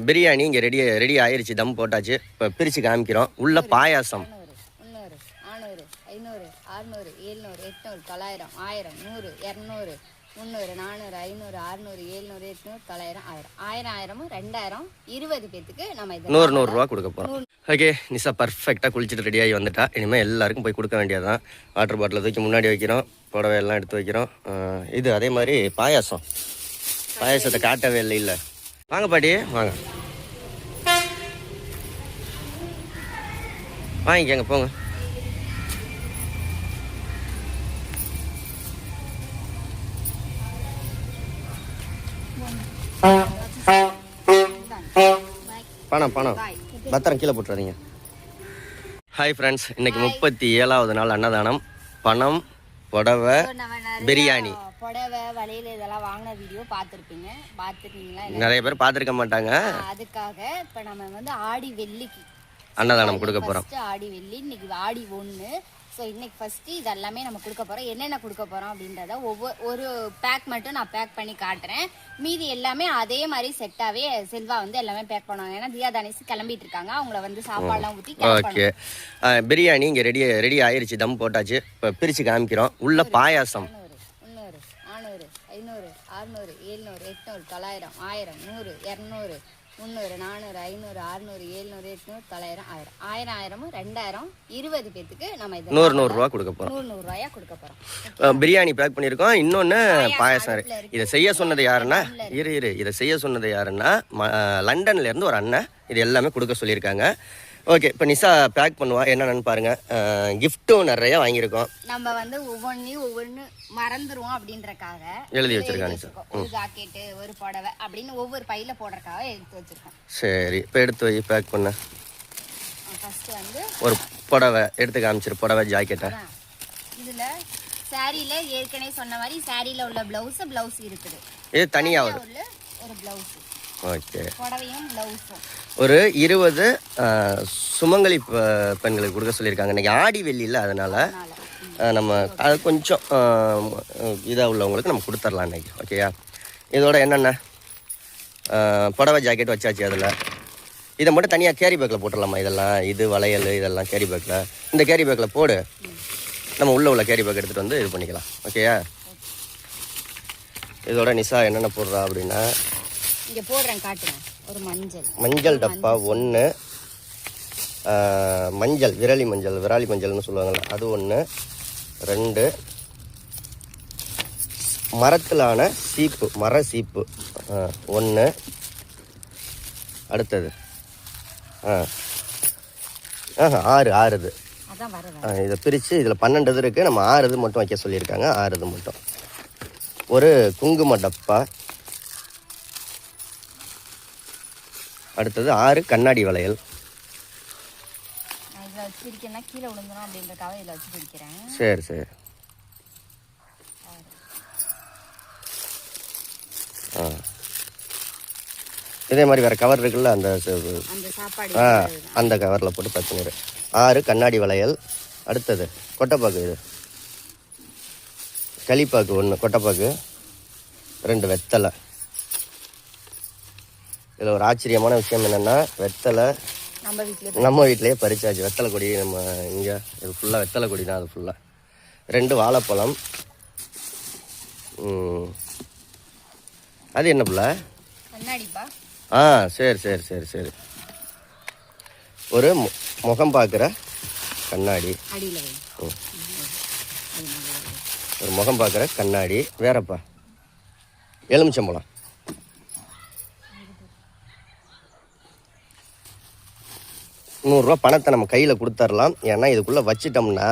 பிரியாணி இங்கே ரெடி ஆயிடுச்சு, தம் போட்டாச்சு. இப்போ பிரித்து காமிக்கிறோம். உள்ள பாயாசம் 300, 400, 500, 600, 700, 800, 900, 1000, 100, 200, 300, 400, 500, 600, 700, 800, 900, 1000, 2000, 20 பேத்துக்கு நம்ம இது 100 ரூபா கொடுக்க போகிறோம். ஓகே, நிஷா பர்ஃபெக்டாக குளிச்சுட்டு ரெடியாகி வந்துட்டா. இனிமேல் எல்லாருக்கும் போய் கொடுக்க வேண்டியதான். வாட்டர் பாட்டில் தூக்கி முன்னாடி வைக்கிறோம், புடவை எல்லாம் எடுத்து வைக்கிறோம். இது அதே மாதிரி பாயாசத்தை காட்டவே இல்லை. வாங்க பாட்டி, வாங்க வாங்கிக்கங்க, போங்க. பணம் பத்திரம் கீழே போட்டுறாதீங்க. ஹாய் ஃப்ரெண்ட்ஸ், இன்னைக்கு 37வது நாள் அன்னதானம். பணம், புடவை, பிரியாணி. புடவை வளையல் இதெல்லாம் வாங்கின வீடியோ பார்த்துருக்கீங்களா? நிறைய பேர் பார்த்துருக்க மாட்டாங்க. அதுக்காக இப்போ நம்ம வந்து ஆடி வெள்ளிக்கு அன்னதானம் கொடுக்க போகிறோம். ஆடி வெள்ளி, இன்னைக்கு ஆடி 1. ஸோ இன்னைக்கு ஃபஸ்ட்டு இது எல்லாமே நம்ம கொடுக்க போகிறோம். என்னென்ன கொடுக்க போகிறோம் அப்படின்றத ஒரு பேக் மட்டும் நான் பேக் பண்ணி காட்டுறேன். மீதி எல்லாமே அதே மாதிரி செட்டாகவே செல்வா வந்து எல்லாமே பேக் பண்ணுவாங்க. ஏன்னா தியா தனேஷ் கிளம்பிட்டு இருக்காங்க, அவங்கள வந்து சாப்பாடுலாம் ஊற்றி. ஓகே, பிரியாணி இங்கே ரெடி ஆயிடுச்சு, தம் போட்டாச்சு. இப்போ பிரித்து காமிக்கிறோம். உள்ள பாயாசம் 300, 400, 500, 600, 700, 800, 900, 1000, 100, 200, 300, 400, 500, 600, 700, 800, 900, 1000, 2000, 20 பேத்துக்கு நம்ம இது 100 ரூபா கொடுக்க போகிறோம். 100 ரூபாயா கொடுக்க போகிறோம். பிரியாணி பேக் பண்ணியிருக்கோம். இன்னொன்று பாயாசம். இதை செய்ய சொன்னது யாருன்னா இதை செய்ய சொன்னது யாருன்னா லண்டன்ல இருந்து ஒரு அண்ணன் இது எல்லாமே கொடுக்க சொல்லியிருக்காங்க. ஓகே, இப்போ நிஷா பேக் பண்ணுவா. என்னென்னு பாருங்க. கிஃப்ட்டும் நிறைய வாங்கியிருக்கோம். நம்ம வந்து ஒவ்வொன்று மறந்துடுவோம் அப்படின்றக்காக எழுதி வச்சிருக்காங்க நிஷா. ஒரு ஜாக்கெட்டு, ஒரு புடவை அப்படின்னு ஒவ்வொரு பையில போடுறதுக்காக எடுத்து வச்சிருக்கோம். சரி, இப்போ எடுத்து வை, பேக் பண்ண. ஃபர்ஸ்ட் வந்து ஒரு புடவை எடுத்து காமிச்சிரு. புடவை, ஜாக்கெட்டை. இதுல சாரியில ஏற்கனவே சொன்ன மாதிரி சாரியில உள்ள பிளவுஸ் இருக்குது. இது தனியாக ஒரு பிளவுஸ். ஓகே, புடவையும் பிளவுஸும் ஒரு 20 சுமங்கலி பெண்களுக்கு கொடுக்க சொல்லியிருக்காங்க. இன்னைக்கு ஆடி வெள்ளியில், அதனால நம்ம அது கொஞ்சம் இதாக உள்ளவங்களுக்கு நம்ம கொடுத்துடலாம் இன்னைக்கு. ஓகேயா, இதோட என்னென்ன புடவை, ஜாக்கெட் வச்சாச்சு. அதில் இதை மட்டும் தனியாக கேரி பேக்கில் போட்டுடலாமா? இதெல்லாம் இது வளையல் இதெல்லாம் கேரி பேக்கில், இந்த கேரி பேக்கில் போடு. நம்ம உள்ள கேரி பேக் எடுத்துகிட்டு வந்து இது பண்ணிக்கலாம். ஓகேயா, இதோட நிஷா என்னென்ன போடுறா அப்படின்னா, இங்கே போடுறேன், காட்டுறேன். ஒரு மஞ்சள் டப்பா 1, மஞ்சள் விரலி மஞ்சள்னு சொல்லுவாங்கள்ல, அது 1, 2 மரத்திலான சீப்பு, மர சீப்பு 1. அடுத்தது 6 இது. இதை பிரித்து இதில் 12 இருக்குது. நம்ம 6 மட்டும் வைக்க சொல்லியிருக்காங்க. 6 மட்டும். ஒரு குங்கும டப்பா. அடுத்தது 6 கண்ணாடி வளையல். சரி. இதே மாதிரி வேற கவர் இருக்குல்ல, அந்த கவரில் போட்டு பேக் பண்ணிடு. 6 கண்ணாடி வளையல். அடுத்தது கொட்டைப்பாக்கு. இது களிப்பாக்கு 1, கொட்டைப்பாக்கு 2, வெத்தலை. இதில் ஒரு ஆச்சரியமான விஷயம் என்னென்னா, வெத்தலை நம்ம வீட்டிலேயே பறிச்சாச்சு. வெத்தலை கொடி நம்ம இங்கே, இது ஃபுல்லாக வெத்தலை கொடி தான். அது ஃபுல்லாக 2 வாழைப்பழம். அது என்ன புள்ள? சரி. ஒரு முகம் பார்க்குற கண்ணாடி. ஒரு முகம் பார்க்குற கண்ணாடி. வேறப்பா, எலுமிச்சம்பழம். 100 ரூபா பணத்தை நம்ம கையில் கொடுத்துடலாம். ஏன்னா இதுக்குள்ளே வச்சிட்டோம்னா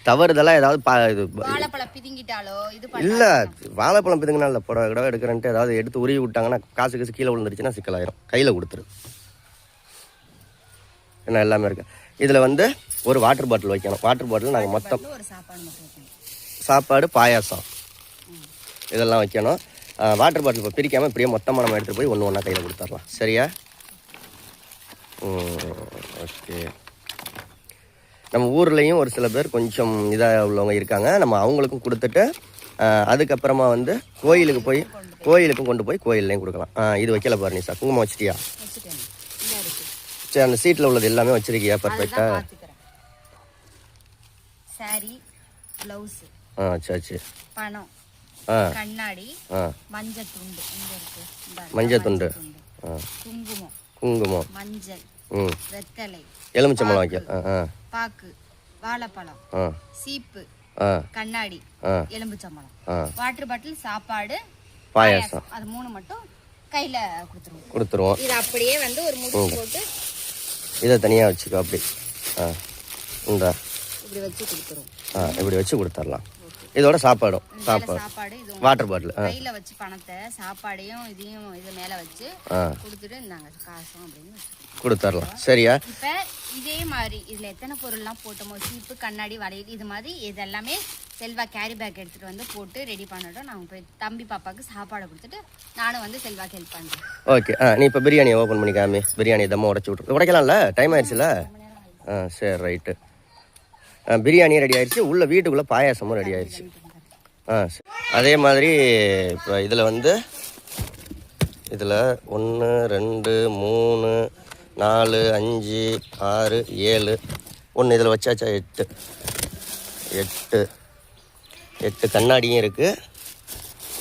தவறுதெல்லாம் ஏதாவது இல்லை, வாழைப்பழம் பிதுங்கினா இல்லை, புடவை கடவை எடுக்கிறேன்ட்டு ஏதாவது எடுத்து உருவி விட்டாங்கன்னா காசு கீழே விழுந்துருச்சுன்னா சிக்கலாயிரும். கையில் கொடுத்துரு. என்ன எல்லாமே இருக்கு. இதில் வந்து ஒரு வாட்டர் பாட்டில் வைக்கணும். வாட்டர் பாட்டில் நாங்கள் மொத்தம் சாப்பாடு, பாயாசம் இதெல்லாம் வைக்கணும். வாட்டர் பாட்டில் இப்போ பிரிக்காமல் இப்படியே மொத்தமாக நம்ம எடுத்துகிட்டு போய் ஒன்றா கையில் கொடுத்துடலாம். சரியா? ஓகே. நம்ம ஊர்லேயும் ஒரு சில பேர் கொஞ்சம் இதாக உள்ளவங்க இருக்காங்க. நம்ம அவங்களுக்கும் கொடுத்துட்டு அதுக்கப்புறமா வந்து கோயிலுக்கு போய் கோயிலுக்கும் கொண்டு போய் கோயில்லையும் கொடுக்கலாம். இது வைக்கல பாரு நிஷா, குங்குமம் வச்சிட்டியா? வச்சுட்டேன், இந்த இருக்கு. சரி, அந்த சீட்டில் உள்ளது எல்லாமே வச்சிருக்கியா? பர்ஃபெக்டா. சாரி, ப்ளவுஸ், சரி, பணம், கண்ணாடி, மஞ்சள் துண்டு, இங்க இருக்கு மஞ்சள் துண்டு, குங்குமம், குங்குமம், மஞ்சள், வெத்தலை, எலுமிச்சம்பழம் வைக்க, பாக்கு, வாழைப்பழம், சீப்பு, கண்ணாடி, எலுமிச்சம்பழம், வாட்டர் பாட்டில், சாப்பாடு, பாயாசம், அது 3 மட்டும் கையில கொடுத்துருவோம். இது அப்படியே வந்து ஒரு முடிச்சு போட்டு இதை தனியா வச்சுக்கோ. அப்படி இந்த இப்படி வச்சு கொடுத்துருவோம். இப்படி வச்சு கொடுத்துடலாம். இதோட சாப்பாடு, வாட்டர் பாட்டில் கையில வச்சு பணத்தை, சாப்பாடையும் இதையும் இது மேல வச்சு கொடுத்துட்டு இந்தாங்க காசும் அப்படின்னு கொடுத்துடலாம். சரியா? இப்ப இதே மாதிரி இதுல எத்தனை பொருள்லாம் போட்டோமோ, சீப்பு, கண்ணாடி, வளையல், இது மாதிரி இதெல்லாமே செல்வா கேரி பேக் எடுத்துட்டு வந்து போட்டு ரெடி பண்ணிட்டோம். நாங்கள் போய் தம்பி பாப்பாவுக்கு சாப்பாடை கொடுத்துட்டு நானும் வந்து செல்வாக்கு ஹெல்ப் பண்ணுறேன். ஓகே. நீ இப்போ பிரியாணியை ஓப்பன் பண்ணிக்காமி, பிரியாணி தம்மா உடச்சி விட்ரு. உடைக்கலாம்ல, டைம் ஆயிடுச்சுல. சரி, ரைட்டு. பிரியாணியும் ரெடி ஆயிடுச்சு, உள்ள வீட்டுக்குள்ளே பாயாசமும் ரெடி ஆயிடுச்சு. அதே மாதிரி இப்போ இதில் வந்து இதில் 1 2 3 4 5 6 7 1 இதில் வச்சாச்சா 8 கண்ணாடியும் இருக்குது.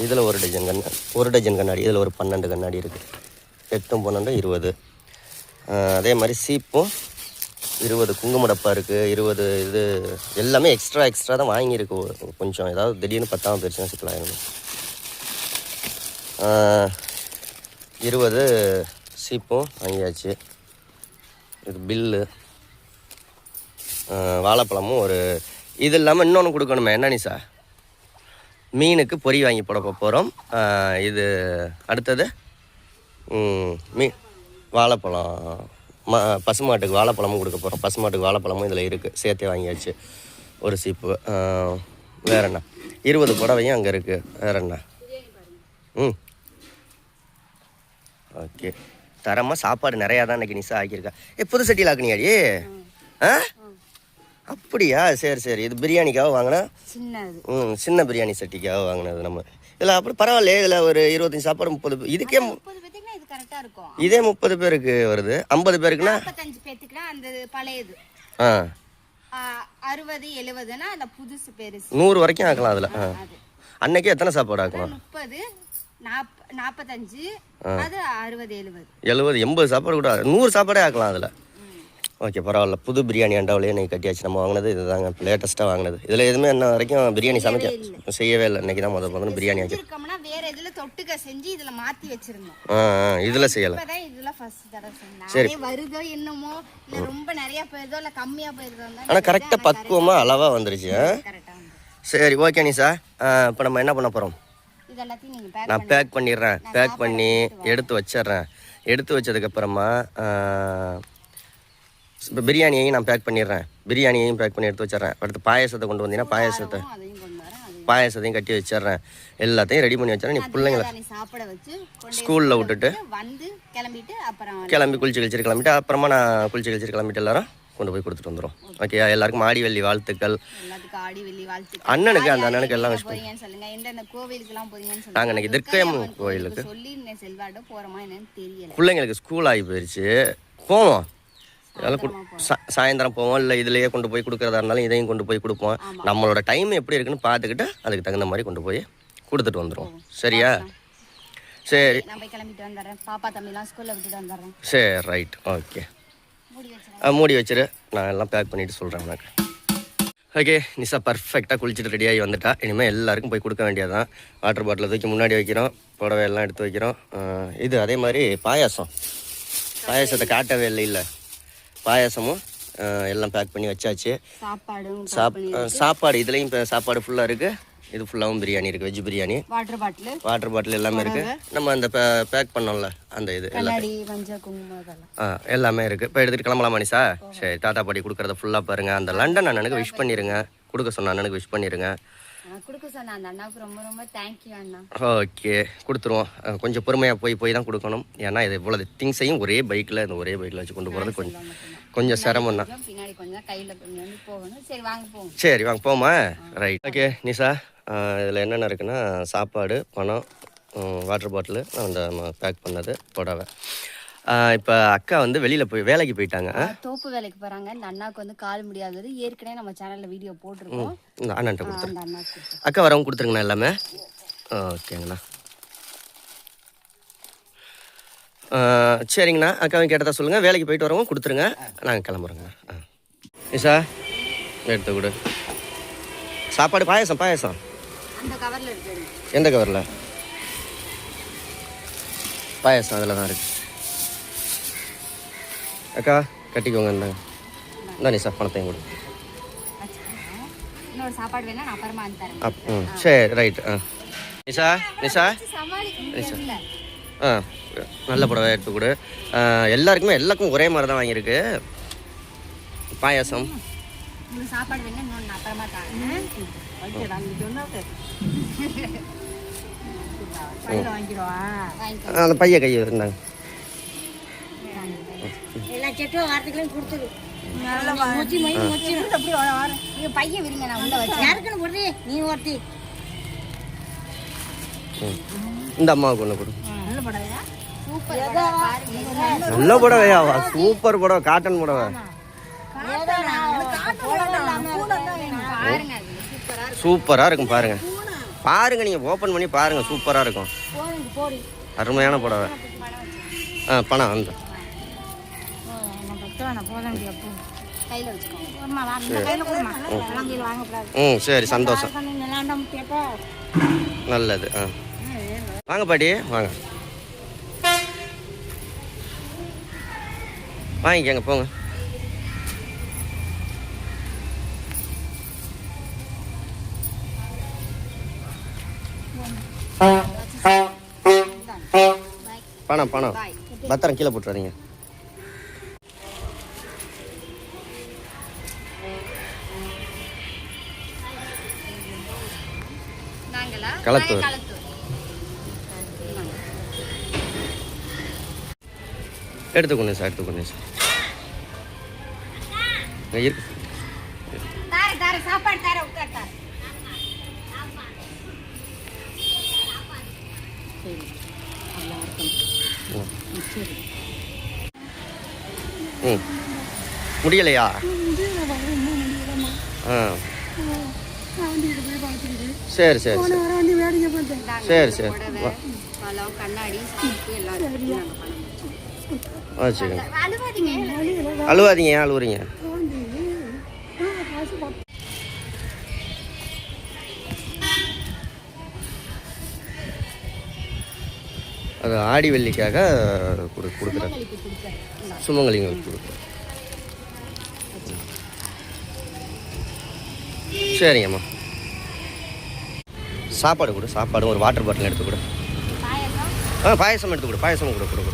இதில் ஒரு டஜன் கண்ணாடி, இதில் ஒரு 12 கண்ணாடி இருக்குது. 8 12 20. அதே மாதிரி சீப்பும் 20 குங்கும டப்பா இருக்குது. 20 இது எல்லாமே எக்ஸ்ட்ரா தான் வாங்கியிருக்கு. கொஞ்சம் ஏதாவது திடீர்னு 10ஆம் போயிடுச்சுன்னா சிக்கலாயிரும். 20 சீப்பும் வாங்கியாச்சு. இது பில்லு. வாழைப்பழமும் ஒரு இது இல்லாமல் இன்னொன்று கொடுக்கணுமே, என்ன நிஷா? மீனுக்கு பொரி வாங்கி போட போகிறோம். இது அடுத்தது வாழைப்பழம், பசுமாட்டுக்கு வாழைப்பழமும் கொடுக்க போகிறோம். பசுமாட்டுக்கு வாழைப்பழமும் இதில் இருக்குது, சேர்த்தே வாங்கியாச்சு. ஒரு சீப்பு. வேற என்ன? 20 புடவையும் அங்கே இருக்குது. வேற என்ன? ஓகே. தரமாக சாப்பாடு நிறையா தான் இன்றைக்கி நிஷா ஆக்கியிருக்கா. புது சட்டியில் ஆக்குனியாடி? அப்படியா? சரி. இது பிரியாணிக்காக வாங்கினா சின்ன பிரியாணி சட்டிக்காக வாங்கினது நம்ம. இதில் அப்படி பரவாயில்ல. இதில் ஒரு 25 சாப்பாடு 30. இதுக்கே இதே 30 பேருக்கு வருது. 50 பேருக்குன்னா 45 பேருக்குனா அந்த பழையது. 60 70னா அந்த புதுசு பெருசு 100 வரைக்கும் ஆக்கலாம். அதில் அன்னைக்கு எத்தனை சாப்பாடு ஆக்கணும்? 30 45 அது 60 70 80 சாப்பாடு கூட 100 சாப்பாடே ஆக்கலாம் அதில். ஓகே, பரவாயில்ல. புது பிரியாணி அண்டாவிலேயே இன்றைக்கி கட்டியாச்சு. நம்ம வாங்கினது இதுதாங்க, லேட்டஸ்ட்டாக வாங்கினது. இதில் எதுவுமே இன்ன வரைக்கும் பிரியாணி செய்யவே இல்லை. இன்றைக்கி தான் முதல்ல பிரியாணி ஆக்கி வேற எதுல தொட்டுக்க செஞ்சு இதுல மாத்தி வச்சிருந்தோம். இதுல செய்யல. இதெல்லாம் ஃபர்ஸ்ட் தடவை செஞ்சேன். வருதோ என்னமோ, இல்ல ரொம்ப நிறைய போயிருதோ இல்ல கம்மியா போயிருதோ. ஆனா கரெக்டா பக்குவமா அளவா வந்துருச்சு. சரி, ஓகே நிஷா. இப்போ நம்ம என்ன பண்ண போறோம்? இதெல்லாத்தையும் நீங்க நான் பேக் பண்ணிடுறேன். பேக் பண்ணி எடுத்து வச்சிடுறேன். எடுத்து வச்சதுக்கு அப்புறமா இப்போ பிரியாணியையும் நான் பேக் பண்ணிடுறேன். பிரியாணியையும் பேக் பண்ணி எடுத்து வச்சிடுறேன். அடுத்து பாயாசத்தை கொண்டு வந்தீங்கன்னா பாயாசத்தையும் கட்டி வச்சிடுறேன். எல்லாத்தையும் ரெடி பண்ணி வச்சிடறேன். நீ பிள்ளைங்களை ஸ்கூலில் விட்டுட்டு கிளம்பி குளிச்சு கிளம்பிட்டு அப்புறமா நான் குளிச்சு கிளம்பிட்டு எல்லாரும் கொண்டு போய் கொடுத்துட்டு வந்துடும். ஓகே, எல்லாருக்கும் ஆடி வெள்ளி வாழ்த்துக்கள். அண்ணனுக்கு அந்த அண்ணனுக்கு எல்லாம் விஷ் பண்ணி நாங்கள் இன்னைக்கு திருக்கயம் கோயிலுக்கு பிள்ளைங்களுக்கு ஸ்கூல் ஆகி போயிடுச்சு. போவோம், சாயந்தரம் போவோம். இல்லை இதுலேயே கொண்டு போய் கொடுக்குறதா இருந்தாலும் இதையும் கொண்டு போய் கொடுப்போம். நம்மளோட டைம் எப்படி இருக்குன்னு பார்த்துக்கிட்டு அதுக்கு தகுந்த மாதிரி கொண்டு போய் கொடுத்துட்டு வந்துடுவோம். சரியா? சரி, சரி, ரைட். ஓகே, மூடி வச்சிரு. நான் எல்லாம் பேக் பண்ணிவிட்டு சொல்கிறேன் உனக்கு. ஓகே, நிஷா பர்ஃபெக்டாக குளிச்சுட்டு ரெடியாகி வந்துட்டா. இனிமேல் எல்லாருக்கும் போய் கொடுக்க வேண்டியதான். வாட்டர் பாட்டிலை தூக்கி முன்னாடி வைக்கிறோம், புடவை எல்லாம் எடுத்து வைக்கிறோம். இது அதே மாதிரி பாயாசத்தை காட்டவே இல்லை. பாயாசமும் எல்லாம் பேக் பண்ணி வச்சாச்சு. சாப்பாடு இதுலேயும் இப்போ சாப்பாடு ஃபுல்லாக இருக்குது. இது ஃபுல்லாகவும் பிரியாணி இருக்குது, வெஜ் பிரியாணி. வாட்டர் பாட்டில் எல்லாமே இருக்குது. நம்ம அந்த பேக் பண்ணோம்ல அந்த இது எல்லாமே இருக்குது. இப்போ எடுத்துகிட்டு கிளம்பலாமா நிஷா? சரி, தாத்தா பாட்டி கொடுக்குறத ஃபுல்லாக பாருங்கள். அந்த லண்டன் அண்ணனுக்கு விஷ் பண்ணிடுங்க. கொடுக்க சொன்ன அண்ணனுக்கு விஷ் பண்ணிடுங்க. ஓகே, கொடுத்துருவோம். கொஞ்சம் பொறுமையாக போய் தான் கொடுக்கணும். ஏன்னா இது இவ்வளோ திங்ஸையும் ஒரே பைக்கில் வச்சு கொண்டு போகிறது கொஞ்சம் சிரமம் தான். சரி, வாங்க போமா. ரைட். ஓகே நிஷா, இதில் என்னென்ன இருக்குன்னா சாப்பாடு, பணம், வாட்டர் பாட்டிலு அந்த பேக் பண்ணது புடவை. இப்போ அக்கா வந்து வெளியில் போய் வேலைக்கு போயிட்டாங்க. தோப்பு வேலைக்கு போகிறாங்க. இந்த அண்ணாவுக்கு வந்து கால் முடியாதது ஏற்கனவே நம்ம சேனலில் வீடியோ போட்டிருக்கோம். இந்த அண்ணன்ட்ட அந்த கொடுத்துருங்க. அண்ணாக்கு அக்கா வரவங்க கொடுத்துருங்கண்ணா எல்லாமே. ஓகேங்கண்ணா. சரிங்கண்ணா. அக்காவும் கேட்டதா சொல்லுங்கள். வேலைக்கு போயிட்டு வரவங்க கொடுத்துருங்க. நாங்கள் கிளம்புறோங்கண்ணா. நிஷா எடுத்து கொடு. சாப்பாடு பாயசம் அந்த கவரில் இருக்கு. எந்த கவரில்? பாயசம் அதில் தான் இருக்குது. அக்கா கட்டிக்கோங்க. இந்த நிஷா பணத்தையும் கொடு. இன்னொரு சாப்பாடு வேணா நான் அப்புறமா தரேன். சரி ரைட். நிஷா நிஷா சமாளிக்க நல்ல புடவை எடுத்து கொடு. எல்லாருக்கும் ஒரே மாதிரி தான் வாங்கியிருக்கு. பாயாசம் சாப்பாடு வேணா இன்னொன்று நான் அப்புறமா தரேன். அந்த பைய கையை இருந்தாங்க. எல்லா செட்டும் வாரத்துக்குலாம் கொடுத்துரு. பையன் விருங்க நான் உள்ள வச்சு யாருக்குன்னு போடுறே நீ ஒருத்தி. இந்த அம்மாவுக்கு ஒன்று கொடு. நல்ல புடவையாவா? சூப்பர் புடவை, காட்டன் புடவை. சூப்பராக இருக்கும். பாருங்க நீங்கள் ஓப்பன் பண்ணி பாருங்கள். சூப்பராக இருக்கும். அருமையான புடவை. பணம் அந்த சரி சந்தோஷம். நல்லது. வாங்க பாட்டி வாங்க. வாங்கிக்கங்க போங்க. பணம் பத்திரம் கீழே போட்டுறாதீங்க. களத்தூர் எடுத்துக்கொண்டு சார் இருக்கு. முடியலையா? சரி அழுவாதீங்க. ஏன் அழுவுறீங்க? அது ஆடி வெள்ளிக்காக கொடுக்குறேன். சுமங்கலிங்களுக்கு கொடுக்குறேன். சரிங்கம்மா. சாப்பாடு கொடு. சாப்பாடு ஒரு வாட்டர் பாட்டில் எடுத்து கொடு. பாயசம் எடுத்து கொடு. பாயசம் கொடு.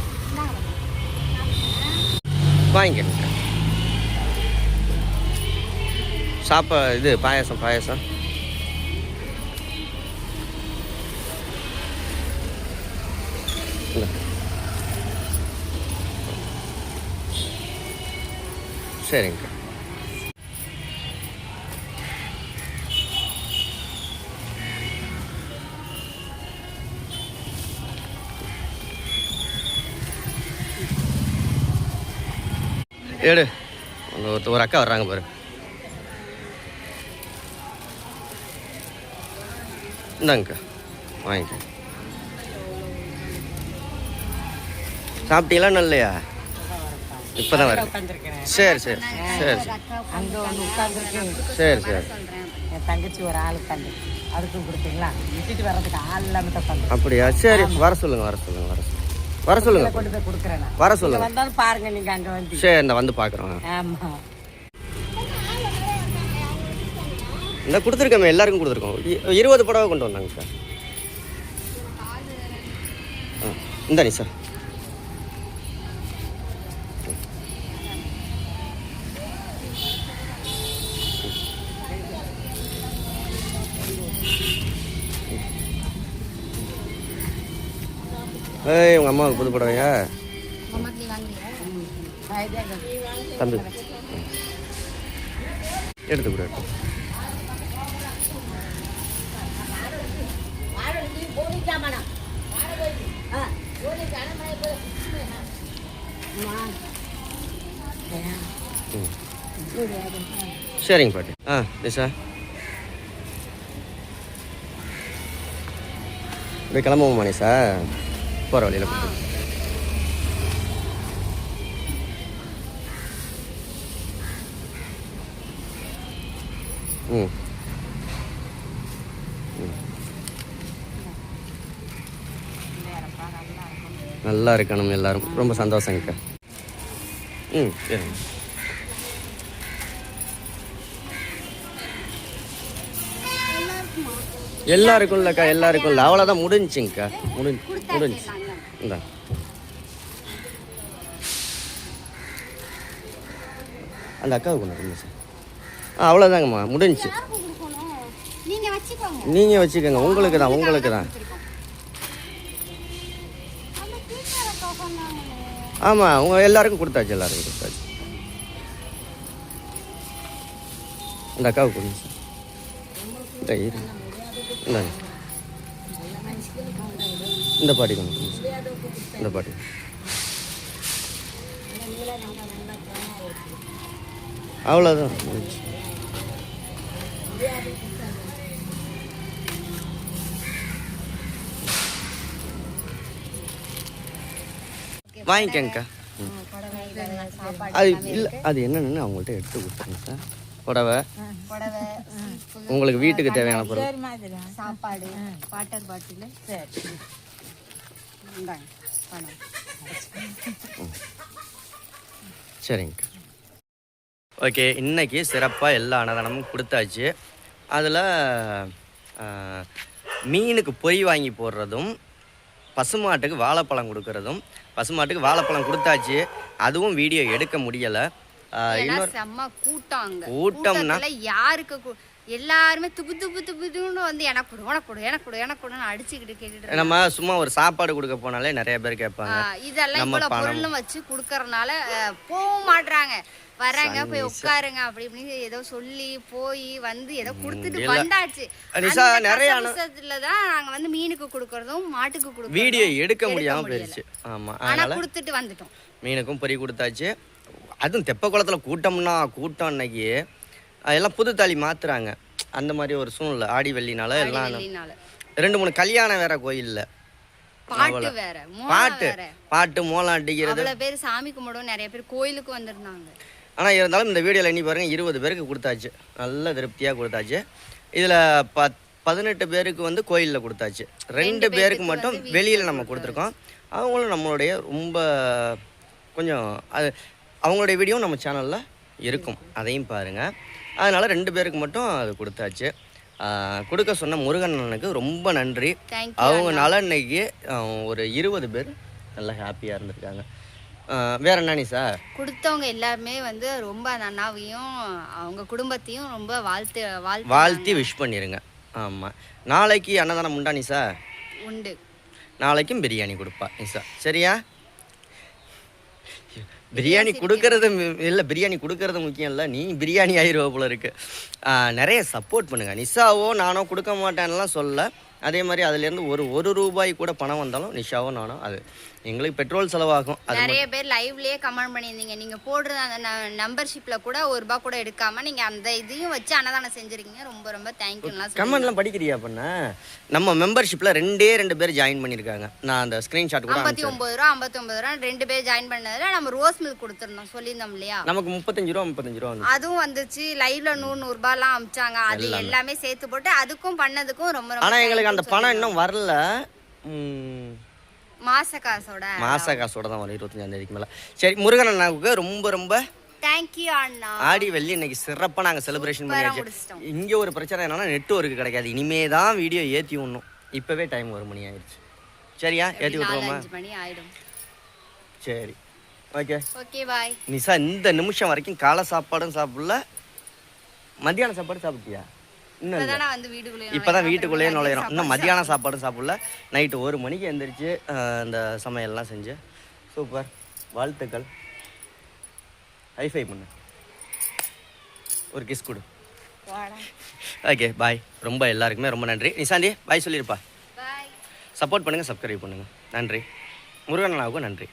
வாங்கிக்க. இது பாயசம் சரிங்க. எடு. ஒரு அக்கா வர்றாங்க பாரு. இந்தாங்க வாங்கிக்க. சாப்பிட்டீங்களா? நல்லையா? இப்போதான் வரேன். சரி என் தங்கச்சி ஒரு ஆள் தந்து அதுக்கும் கொடுத்தீங்களா? விட்டுட்டு வர்றதுக்கு ஆள் இல்லாமல் தான். அப்படியா? சரி வர சொல்லுங்க. கொண்டு போய் கொடுக்குறேன். வர சொல்லுங்க. வந்தாலும் பாருங்க நீங்க அங்கே வந்து. சரி இந்த வந்து பார்க்குறோம். ஆமாம் இந்த கொடுத்துருக்கோமே எல்லாருக்கும் கொடுத்துருக்கோம். 20 புடவை கொண்டு வந்தாங்க சார். இந்த நீ சார். உங்கள் அம்மாவுக்கு புது புடவையா? தம்பி எடுத்து கொடு. சரிங்க பாட்டி. நிஷா இப்படி கிளம்புவோமா நிஷா? போகிற வழியில் போட்டு. ம் நல்லா இருக்கணும் எல்லாரும். ரொம்ப சந்தோஷங்கக்கா. சரிங்க. எல்லாருக்கும் இல்லைக்கா, எல்லாருக்கும் இல்லை. அவ்வளோதான், முடிஞ்சுங்கக்கா. முடிஞ்சு இந்தா. அந்த அக்காவுக்கு ஒன்று கொடுங்க சார். அவ்வளோதாங்கம்மா, முடிஞ்சு. நீங்கள் வச்சுக்கோங்க, உங்களுக்கு தான். ஆமாம், எல்லாருக்கும் கொடுத்தாச்சு. அந்த அக்காவுக்கு கொடுங்க சார். இந்தாங்க, இந்த பாட்டி கொண்டு இந்த பாட்டி. அவ்வளோதான், வாங்கிக்கங்கக்கா. அது இல்லை, அது என்னென்னு அவங்கள்ட்ட எடுத்து கொடுத்துருங்க சார். புடவை உங்களுக்கு வீட்டுக்கு தேவையான பொருள், சாப்பாடு, வாட்டர் பாட்டில். சரிங்க. ஓகே, இன்னைக்கு சிறப்பாக எல்லா அன்னதானமும் கொடுத்தாச்சு. அதில் மீனுக்கு பொறி வாங்கி போடுறதும், பசுமாட்டுக்கு வாழைப்பழம் கொடுக்கறதும். பசுமாட்டுக்கு வாழைப்பழம் கொடுத்தாச்சு, அதுவும் வீடியோ எடுக்க முடியலை. செம்ம கூட்டம்னா யாருக்கு எல்லாருமே துப்புன்னு வந்து எனக்கு அடிச்சுக்கிட்டு கேட்டுட்டு. நம்ம சும்மா ஒரு சாப்பாடு கொடுக்க போனாலே நிறைய பேர் கேட்பாங்க. இதெல்லாம் இவ்வளவு பொருளும் வச்சு கொடுக்கறதுனால போக மாட்டாங்க. வராங்க, போய் உட்காருங்க அப்படி இப்படின்னு ஏதோ சொல்லி போய் வந்து ஏதோ கொடுத்துட்டு வந்தாச்சு. நிறைய தான் நாங்க வந்து மீனுக்கு கொடுக்கறதும் மாட்டுக்கு கொடுக்கறதும் வீடியோ எடுக்க முடியாம போயிருச்சு. ஆமா, அதனால கொடுத்துட்டு வந்துட்டோம். மீனுக்கும் பொறி கொடுத்தாச்சு. அதுவும் தெப்ப குளத்துல கூட்டம் அன்னைக்கு எல்லாம் புது தாலி மாத்துறாங்க. அந்த மாதிரி ஒரு சூழ்நிலை. ஆடி வெள்ளினால எல்லாம் 2-3 கல்யாணம் வேற கோயில்ல. பாட்டு மோளம் அடிக்கிறது. பேர் சாமி கும்பிடும், நிறைய பேர் கோயிலுக்கு வந்திருந்தாங்க. ஆனால் இருந்தாலும் இந்த வீடியோவில் எண்ணி பாருங்க, 20 பேருக்கு கொடுத்தாச்சு. நல்ல திருப்தியாக கொடுத்தாச்சு. இதில் 18 பேருக்கு வந்து கோயிலில் கொடுத்தாச்சு. 2 பேருக்கு மட்டும் வெளியில் நம்ம கொடுத்துருக்கோம். அவங்களும் நம்மளுடைய ரொம்ப கொஞ்சம் அது அவங்களுடைய வீடியோ நம்ம சேனலில் இருக்கும், அதையும் பாருங்கள். அதனால் 2 பேருக்கு மட்டும் அது கொடுத்தாச்சு. கொடுக்க சொன்ன முருகன் அண்ணனுக்கு ரொம்ப நன்றி. அவங்க நலன்னைக்கு ஒரு 20 பேர் நல்லா ஹாப்பியாக இருந்திருக்காங்க. வேற என்ன சார் கொடுத்தவங்க எல்லாருமே வந்து ரொம்ப நன்னாவையும் அவங்க குடும்பத்தையும் ரொம்ப வாழ்த்தி விஷ் பண்ணிருங்க. ஆமாம், நாளைக்கு அன்னதானம் உண்டா நிசா? உண்டு. நாளைக்கும் பிரியாணி கொடுப்பா நிசா, சரியா? பிரியாணி கொடுக்கறது இல்லை, பிரியாணி கொடுக்கறது முக்கியம் இல்லை, நீ பிரியாணி ஆயிடுவ போல இருக்கு. நிறைய சப்போர்ட் பண்ணுங்க. நிஷாவோ நானோ கொடுக்க மாட்டேன்லாம் சொல்ல. அதே மாதிரி அதுலேருந்து ஒரு ரூபாய் கூட பணம் வந்தாலும் நிஷாவோ நானோ அது எங்களுக்கு பெட்ரோல் செலவாகும். நிறைய பேர் லைவ்லயே கமெண்ட் பண்ணியிருந்தீங்க, நீங்க போடுற அந்த மெம்பர்ஷிப்ல கூட ₹1 கூட எடுக்காம நீங்க அந்த இதையும் வச்சு அன்னதானம் செஞ்சிருக்கீங்க. ரொம்ப ரொம்ப தேங்க்யூலாம். கமெண்ட்லாம் படிக்கிறியா பண்ண? நம்ம மெம்பர்ஷிப்ல 2 பேர் ஜாயின் பண்ணிருக்காங்க. நான் அந்த ஸ்கிரீன்ஷாட் கூட 59 ரூபா 2 பேர் ஜாயின் பண்ணதுல நம்ம ரோஸ் மில்க் கொடுத்துருந்தோம், சொல்லியிருந்தோம் இல்லையா? நமக்கு 35 ரூபா அதுவும் வந்துச்சு. லைவ்ல 100 ரூபாய்லாம் அமிச்சாங்க. அது எல்லாமே சேர்த்து போட்டு அதுக்கும் பண்ணதுக்கும் ரொம்ப ரொம்ப. ஆனா எங்களுக்கு அந்த பணம் இன்னும் வரல. மாச காசோட தான் வரும் 25ஆம் தேதிக்கு மேல. சரி, முருகன் அண்ணாவுக்கு ரொம்ப ரொம்ப தேங்க்யூ அண்ணா. ஆடி வெள்ளி இன்னைக்கு சிறப்பாக நாங்கள் செலிப்ரேஷன் பண்ணியாச்சு. இங்கே ஒரு பிரச்சனை என்னன்னா நெட்வொர்க் கிடைக்காது. இனிமே தான் வீடியோ ஏற்றி விடணும். இப்போவே டைம் 1 மணி ஆயிடுச்சு. சரியா? ஏற்றி விட்டுருவோமா? 5 மணி ஆயிடும். சரி, ஓகே ஓகே பாய். நிஷா இந்த நிமிஷம் வரைக்கும் காலை சாப்பாடும் சாப்பிடல, மத்தியான சாப்பாடு சாப்பிட்டியா? இப்போதான் வீட்டுக்குள்ளேயே நுழையிறோம். இன்னும் மத்தியான சாப்பாடும் சாப்பிடல. நைட்டு 1 மணிக்கு எழுந்திரிச்சு இந்த சமையல்லாம் செஞ்சு சூப்பர். வாழ்த்துக்கள். ஹைஃபை பண்ணு, ஒரு கிஸ் கொடு. Okay bye. ரொம்ப எல்லாருக்குமே ரொம்ப நன்றி. நிஷாந்தி பாய் சொல்லியிருப்பா. சப்போர்ட் பண்ணுங்கள், சப்ஸ்கிரைப் பண்ணுங்கள். நன்றி. முருகன் அண்ணாவுக்கும் நன்றி.